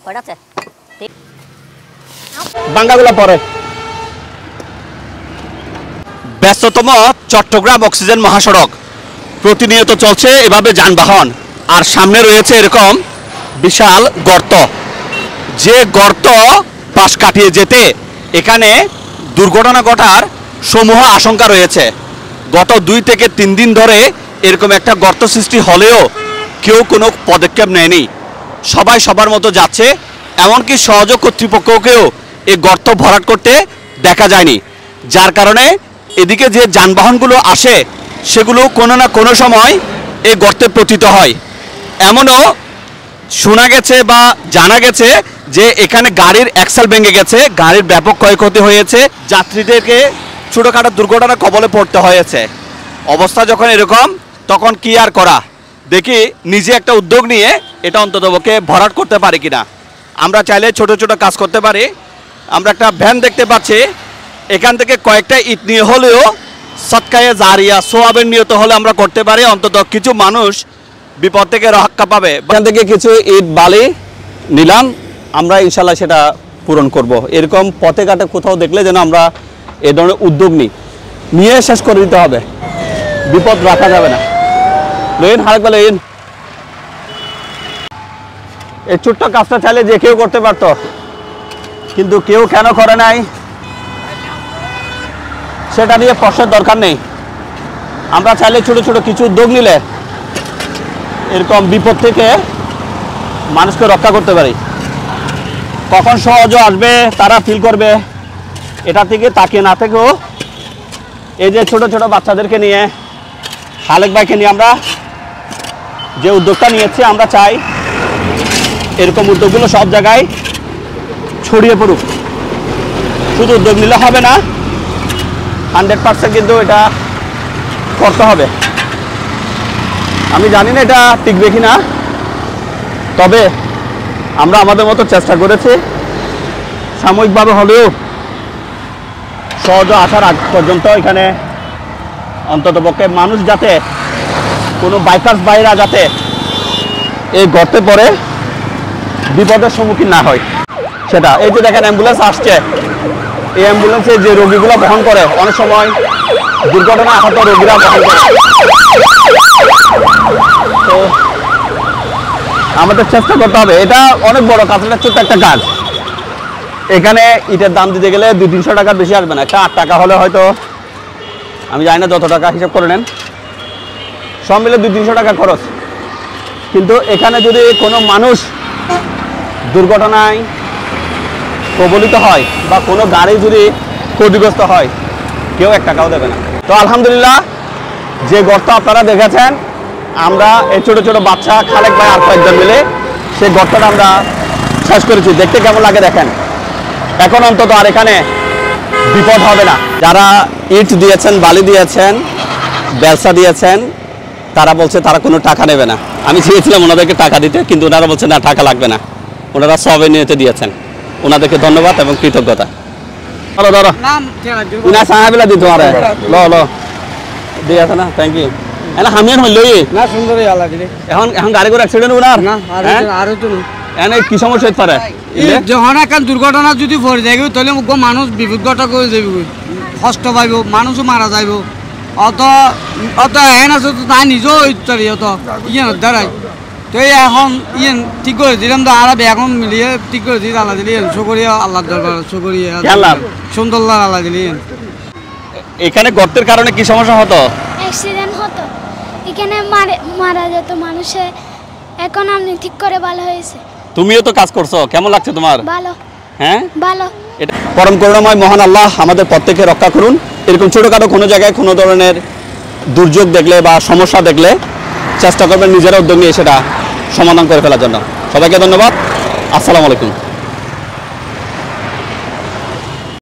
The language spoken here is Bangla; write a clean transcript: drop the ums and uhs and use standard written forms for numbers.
কয়টা আছে বাঙ্গাগুলা পরে ব্যস্ততম চট্টগ্রাম অক্সিজেন মহাসড়ক প্রতিনিয়ত চলছে এভাবে যানবাহন আর সামনে রয়েছে এরকম বিশাল গর্ত যে গর্ত পাশ কাটিয়ে যেতে এখানে দুর্ঘটনা ঘটার সমূহ আশঙ্কা রয়েছে গত 2 থেকে 3 দিন ধরে এরকম একটা গর্ত সৃষ্টি হলেও কেউ কোনো পদক্ষেপ নেয়নি সবাই সবার মতো যাচ্ছে এমনকি সহযোগ কর্তৃপক্ষকেও এই গর্ত ভরাট করতে দেখা যায়নি যার কারণে এদিকে যে যানবাহনগুলো আসে সেগুলো কোনো না কোনো সময় এই গর্তে পতিত হয় এমনও শোনা গেছে বা জানা গেছে যে এখানে গাড়ির অ্যাক্সেল ভেঙে গেছে গাড়ির ব্যাপক ক্ষয়ক্ষতি হয়েছে যাত্রীদেরকে ছোটোখাটো দুর্ঘটনার কবলে পড়তে হয়েছে অবস্থা যখন এরকম তখন কি আর করা দেখি নিজে একটা উদ্যোগ নিয়ে এটা অন্ততপক্ষে ভরাট করতে পারি কিনা আমরা চাইলে ছোট ছোট কাজ করতে পারি আমরা একটা ভ্যান দেখতে পাচ্ছি এখান থেকে কয়েকটা ইট নিয়ে হলেও সৎকায়ে জারিয়া সোয়াবের নিয়ত হলে আমরা করতে পারি অন্তত কিছু মানুষ বিপদ থেকে রক্ষা পাবে এখান থেকে কিছু ইট বালি নিলাম আমরা ইনশাল্লাহ সেটা পূরণ করব এরকম পথে ঘাটে কোথাও দেখলে যেন আমরা এ ধরনের উদ্যোগ নিয়ে শেষ করে দিতে হবে বিপদ রাখা যাবে না লইন হারেক লইন এই ছোট্ট কাজটা চাইলে যে কেউ করতে পারতো কিন্তু কেউ কেন করে নাই সেটা নিয়ে প্রশ্নের দরকার নেই আমরা চাইলে ছোট ছোট কিছু উদ্যোগ নিলে এরকম বিপদ থেকে মানুষকে রক্ষা করতে পারি কখন সহজ আসবে তারা ফিল করবে এটা থেকে তাকিয়ে না থেকেও এই যে ছোট ছোট বাচ্চাদেরকে নিয়ে খালেক ভাইকে নিয়ে আমরা যে উদ্যোগটা নিয়েছি আমরা চাই এরকম উদ্যোগগুলো সব জায়গায় ছড়িয়ে পড়ুক শুধু উদ্যোগ নিলে হবে না 100% কিন্তু এটা করতে হবে আমি জানি না এটা টিকবে কিনা তবে আমরা আমাদের মতো চেষ্টা করেছি সাময়িকভাবে হলেও সহজ আসার আগ পর্যন্ত এখানে অন্ততপক্ষে মানুষ যাতে কোনো বাইকার্স বাইরা যাতে এই গর্তে পড়ে বিপদের সম্মুখীন না হয় সেটা এই যে দেখেন অ্যাম্বুলেন্স আসছে এই অ্যাম্বুলেন্সে যে রোগীগুলো বহন করে অনেক সময় দুর্ঘটনা আহত রোগীরা বহন করে তো আমাদের চেষ্টা করতে হবে এটা অনেক বড় কাজ এটা ছোট্ট একটা কাজ এখানে ইটের দাম দিতে গেলে 200-300 টাকার বেশি আসবে না একটা 8 টাকা হলে হয়তো আমি জানি না যত টাকা হিসাব করে নেন সব মিলে 200-300 টাকা খরচ কিন্তু এখানে যদি কোনো মানুষ দুর্ঘটনায় কবলিত হয় বা কোনো গাড়ি যদি ক্ষতিগ্রস্ত হয় কেউ 1 টাকাও দেবে না তো আলহামদুলিল্লাহ যে গর্ত আপনারা দেখেছেন আমরা এই ছোট ছোট বাচ্চা খালেক ভাই আর কয়েকজন মিলে সেই গর্তটা আমরা শেষ করেছি দেখতে কেমন লাগে দেখেন এখন অন্তত আর এখানে বিপদ হবে না যারা ইট দিয়েছেন বালি দিয়েছেন ব্যবসা দিয়েছেন তারা বলছে তারা কোনো টাকা নেবে না আমি চেয়েছিলাম ওনাদেরকে টাকা দিতে কিন্তু ওনারা বলছে না টাকা লাগবে না ওনারা সবে নিতে দিয়েছেন ওনাদেরকে ধন্যবাদ এবং কৃতজ্ঞতা ধরো ধরো উনা সাহাবিলা দিত আরে ল ল দিয়ে আছে না থ্যাংক ইউ এনা হামিয়ান হইলই না সুন্দরই আল্লাহ দিলে এখন গাড়ি করে অ্যাক্সিডেন্ট উনার না আর তো এনে কি সমস্যা হইতে পারে যখন একটা দুর্ঘটনা যদি পড়ে যায় তাহলে মানুষ বিপদগ্রস্ত করে যাবে কষ্ট পাইব মানুষও মারা যাইব অত অত হেন আছে তো তাই নিজেও ইত্যাদি অত ইয়ে দাঁড়ায় তো এখন ইয়েন ঠিক করে দিলাম তো আর এখন মিলিয়ে ঠিক করে দিই আল্লাহ দিলি শুকরিয়া আল্লাহর দরবার শুকরিয়া সুন্দর আল্লাহ দিলি এখানে গর্তের কারণে কি সমস্যা হতো অ্যাক্সিডেন্ট হতো এখানে মারা যেত মানুষে এখন আপনি ঠিক করে ভালো হয়েছে তুমিও তো কাজ করছো কেমন লাগছে তোমার ভালো হ্যাঁ ভালো এটা পরম করুণাময় মহান আল্লাহ আমাদের প্রত্যেককে রক্ষা করুন এরকম ছোটখাটো কোনো জায়গায় কোনো ধরনের দুর্যোগ দেখলে বা সমস্যা দেখলে চেষ্টা করবেন নিজেরা উদ্যোগ নিয়ে সেটা সমাধান করে ফেলার জন্য সবাইকে ধন্যবাদ আসসালামু আলাইকুম